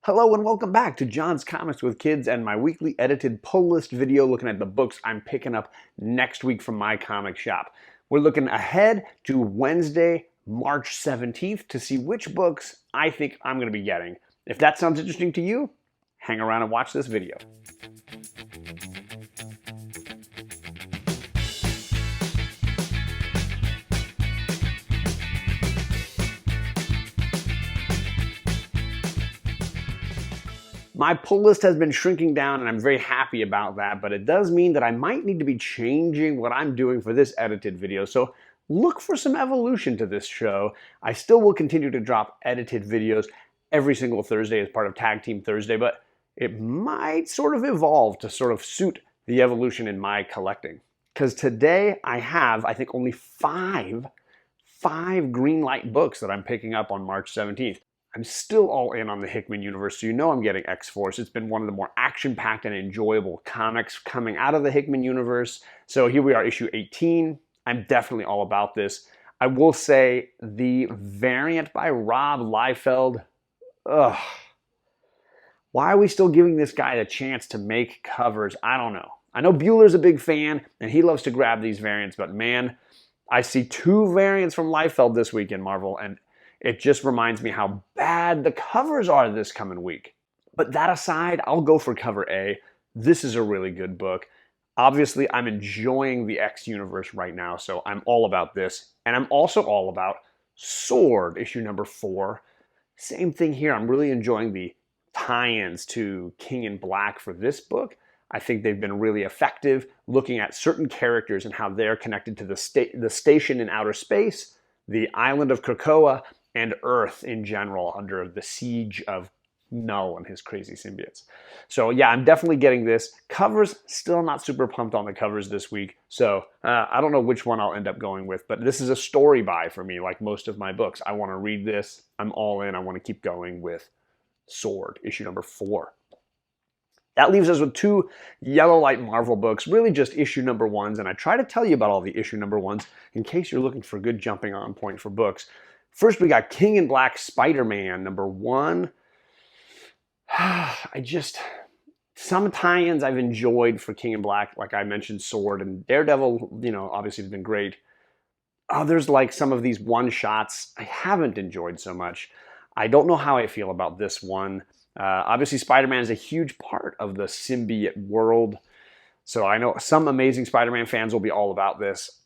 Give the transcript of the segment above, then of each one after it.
Hello and welcome back to John's Comics with Kids and my weekly edited pull list video looking at the books I'm picking up next week from my comic shop. We're looking ahead to Wednesday, March 17th to see which books I think I'm going to be getting. If that sounds interesting to you, hang around and watch this video. My pull list has been shrinking down and I'm very happy about that, but it does mean that I might need to be changing what I'm doing for this edited video. So look for some evolution to this show. I still will continue to drop edited videos every single Thursday as part of Tag Team Thursday, but it might sort of evolve to sort of suit the evolution in my collecting. Because today I have, I think, only five Greenlight books that I'm picking up on March 17th. I'm still all in on the Hickman universe, so you know I'm getting X-Force. It's been one of the more action-packed and enjoyable comics coming out of the Hickman universe. So here we are, issue 18. I'm definitely all about this. I will say the variant by Rob Liefeld, ugh. Why are we still giving this guy a chance to make covers? I don't know. I know Bueller's a big fan, and he loves to grab these variants, but man, I see two variants from Liefeld this week in Marvel, and it just reminds me how bad the covers are this coming week. But that aside, I'll go for cover A. This is a really good book. Obviously, I'm enjoying the X universe right now, so I'm all about this. And I'm also all about Sword, issue number 4. Same thing here. I'm really enjoying the tie-ins to King in Black for this book. I think they've been really effective looking at certain characters and how they're connected to the station in outer space, the island of Krakoa, and Earth in general under the siege of Null and his crazy symbiotes. So yeah, I'm definitely getting this. Covers, still not super pumped on the covers this week, so I don't know which one I'll end up going with, but this is a story buy for me, like most of my books. I want to read this. I'm all in. I want to keep going with Sword, issue number 4. That leaves us with 2 Yellow Light Marvel books, really just issue number 1s, and I try to tell you about all the issue number 1s in case you're looking for a good jumping on point for books. First, we got King in Black Spider-Man, number 1. Some tie-ins I've enjoyed for King in Black, like I mentioned Sword, and Daredevil, obviously has been great. Others, like some of these one-shots, I haven't enjoyed so much. I don't know how I feel about this one. Obviously, Spider-Man is a huge part of the symbiote world, so I know some amazing Spider-Man fans will be all about this.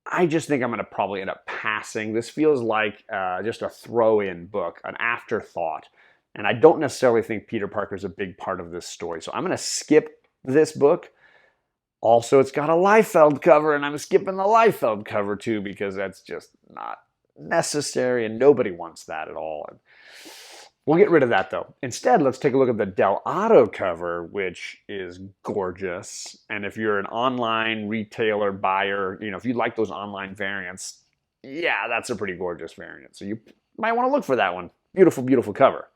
I just think I'm going to probably end up passing. This feels like just a throw-in book, an afterthought. And I don't necessarily think Peter Parker is a big part of this story. So I'm going to skip this book. Also, it's got a Liefeld cover, and I'm skipping the Liefeld cover too because that's just not necessary, and nobody wants that at all. We'll get rid of that, though. Instead, let's take a look at the Del Auto cover, which is gorgeous. And if you're an online retailer buyer, if you like those online variants, yeah, that's a pretty gorgeous variant. So you might want to look for that one. Beautiful, beautiful cover.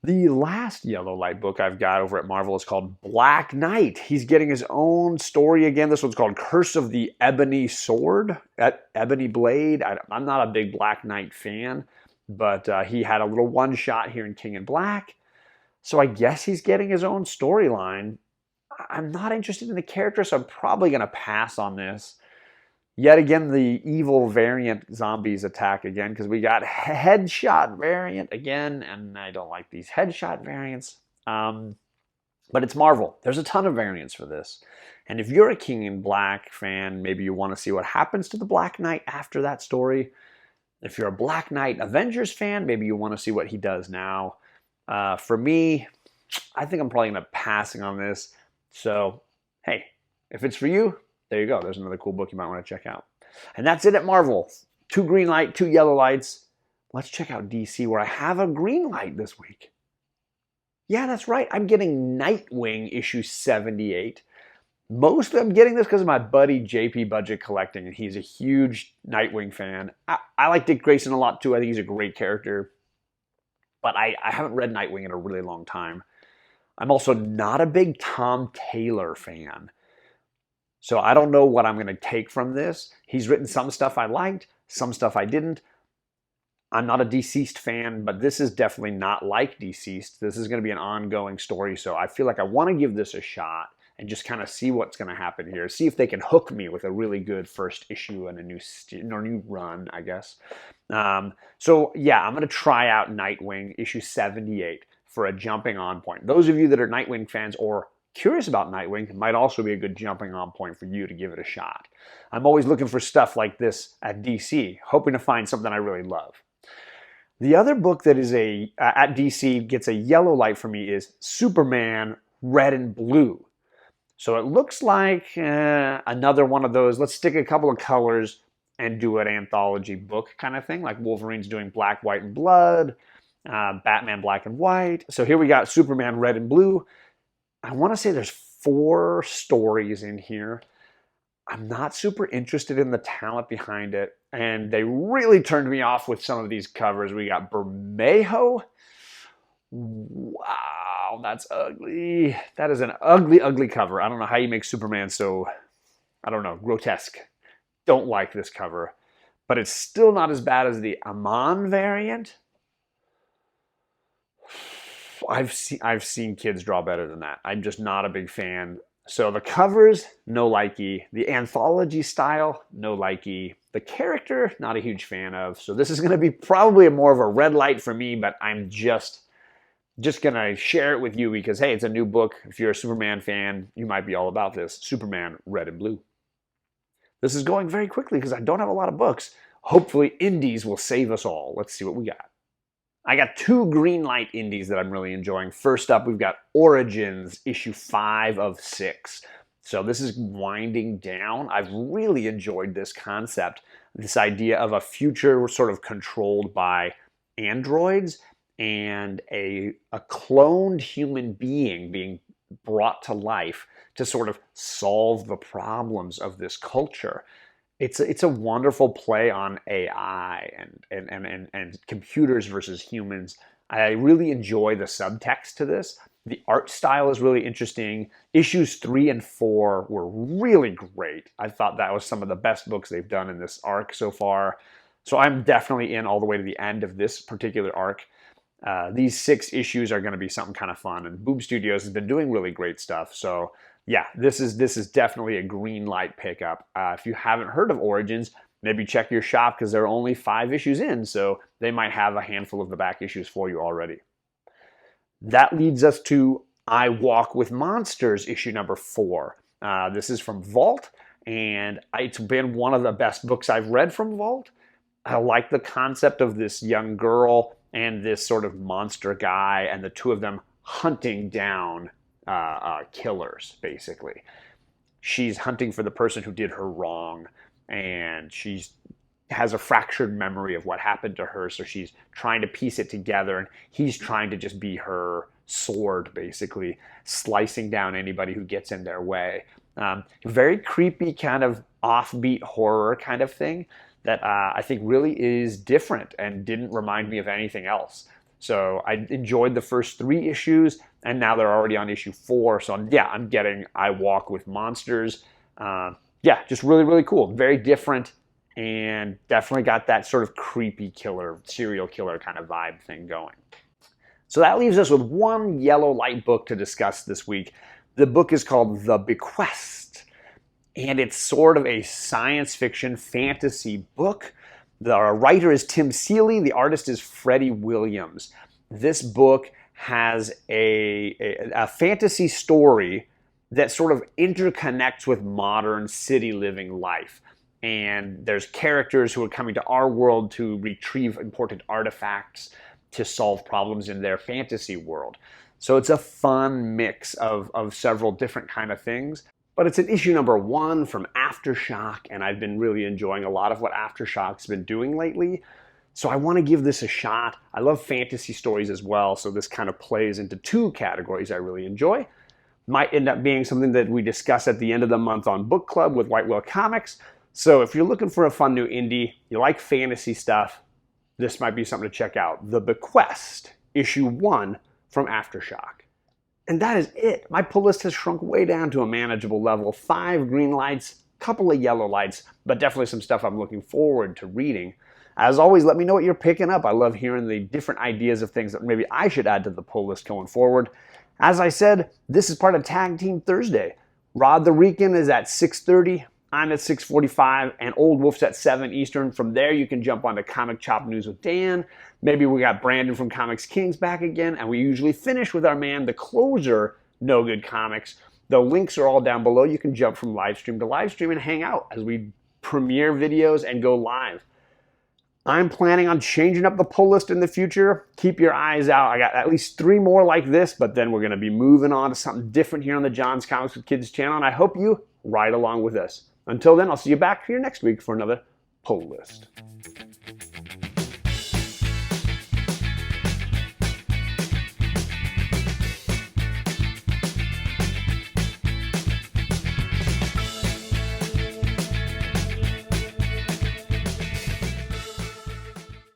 The last Yellow Light book I've got over at Marvel is called Black Knight. He's getting his own story again. This one's called Curse of the Ebony Sword, Ebony Blade. I'm not a big Black Knight fan, but he had a little one-shot here in King in Black. So I guess he's getting his own storyline. I'm not interested in the character, so I'm probably going to pass on this. Yet again, the evil variant zombies attack again, because we got headshot variant again, and I don't like these headshot variants. But it's Marvel. There's a ton of variants for this. And if you're a King in Black fan, maybe you want to see what happens to the Black Knight after that story. If you're a Black Knight Avengers fan, maybe you want to see what he does now. For me, I think I'm probably going to be passing on this. So, hey, if it's for you, there you go. There's another cool book you might want to check out. And that's it at Marvel. 2 green light, 2 yellow lights. Let's check out DC, where I have a green light this week. Yeah, that's right. I'm getting Nightwing issue 78. Mostly I'm getting this because of my buddy JP Budget Collecting, and he's a huge Nightwing fan. I like Dick Grayson a lot too. I think he's a great character. But I haven't read Nightwing in a really long time. I'm also not a big Tom Taylor fan. So I don't know what I'm going to take from this. He's written some stuff I liked, some stuff I didn't. I'm not a Deceased fan, but this is definitely not like Deceased. This is going to be an ongoing story, so I feel like I want to give this a shot and just kind of see what's going to happen here. See if they can hook me with a really good first issue and a new run, I guess. So yeah, I'm going to try out Nightwing issue 78 for a jumping on point. Those of you that are Nightwing fans or curious about Nightwing might also be a good jumping on point for you to give it a shot. I'm always looking for stuff like this at DC, hoping to find something I really love. The other book that is at DC gets a yellow light for me is Superman Red and Blue. So it looks like another one of those, let's stick a couple of colors and do an anthology book kind of thing, like Wolverine's doing Black, White, and Blood, Batman Black and White. So here we got Superman Red and Blue. I want to say there's 4 stories in here. I'm not super interested in the talent behind it, and they really turned me off with some of these covers. We got Bermejo. Wow, that's ugly. That is an ugly, ugly cover. I don't know how you make Superman so, I don't know, grotesque. Don't like this cover, but it's still not as bad as the Amon variant. I've seen kids draw better than that. I'm just not a big fan. So the covers, no likey. The anthology style, no likey. The character, not a huge fan of. So this is going to be probably more of a red light for me, but I'm just going to share it with you because, hey, it's a new book. If you're a Superman fan, you might be all about this. Superman Red and Blue. This is going very quickly because I don't have a lot of books. Hopefully, indies will save us all. Let's see what we got. I got 2 green light indies that I'm really enjoying. First up, we've got Origins, issue 5 of 6. So this is winding down. I've really enjoyed this concept, this idea of a future sort of controlled by androids and a cloned human being brought to life to sort of solve the problems of this culture. It's a wonderful play on AI and computers versus humans. I really enjoy the subtext to this. The art style is really interesting. Issues 3 and 4 were really great. I thought that was some of the best books they've done in this arc so far. So I'm definitely in all the way to the end of this particular arc. These 6 issues are going to be something kind of fun, and Boom Studios has been doing really great stuff. So yeah, this is definitely a green light pickup. If you haven't heard of Origins, maybe check your shop because there are only 5 issues in, so they might have a handful of the back issues for you already. That leads us to I Walk with Monsters, issue number 4. This is from Vault, and it's been one of the best books I've read from Vault. I like the concept of this young girl and this sort of monster guy, and the two of them hunting down killers, basically. She's hunting for the person who did her wrong, and she has a fractured memory of what happened to her, so she's trying to piece it together, and he's trying to just be her sword, basically, slicing down anybody who gets in their way. Very creepy, kind of offbeat horror kind of thing that I think really is different and didn't remind me of anything else. So I enjoyed the first 3 issues, and now they're already on issue 4. So yeah, I'm getting I Walk with Monsters. Yeah, just really, really cool. Very different, and definitely got that sort of creepy killer, serial killer kind of vibe thing going. So that leaves us with one yellow light book to discuss this week. The book is called The Bequest, and it's sort of a science fiction fantasy book. The writer is Tim Seeley. The artist is Freddie Williams. This book has a fantasy story that sort of interconnects with modern city living life. And there's characters who are coming to our world to retrieve important artifacts to solve problems in their fantasy world. So it's a fun mix of several different kind of things. But it's an issue number 1 from Aftershock, and I've been really enjoying a lot of what Aftershock's been doing lately. So I want to give this a shot. I love fantasy stories as well, so this kind of plays into 2 categories I really enjoy. Might end up being something that we discuss at the end of the month on Book Club with White Whale Comics. So if you're looking for a fun new indie, you like fantasy stuff, this might be something to check out. The Bequest, issue 1 from Aftershock. And that is it. My pull list has shrunk way down to a manageable level. 5 green lights, couple of yellow lights, but definitely some stuff I'm looking forward to reading. As always, let me know what you're picking up. I love hearing the different ideas of things that maybe I should add to the pull list going forward. As I said, this is part of Tag Team Thursday. Rod the Rican is at 6:30. I'm at 6:45, and Old Wolf's at 7 Eastern. From there, you can jump on to Comic Chop News with Dan. Maybe we got Brandon from ComixKings back again, and we usually finish with our man, the closer, KnowGood Comics. The links are all down below. You can jump from live stream to live stream and hang out as we premiere videos and go live. I'm planning on changing up the pull list in the future. Keep your eyes out. I got at least 3 more like this, but then we're going to be moving on to something different here on the John's Comics with Kids channel, and I hope you ride along with us. Until then, I'll see you back here next week for another pull list.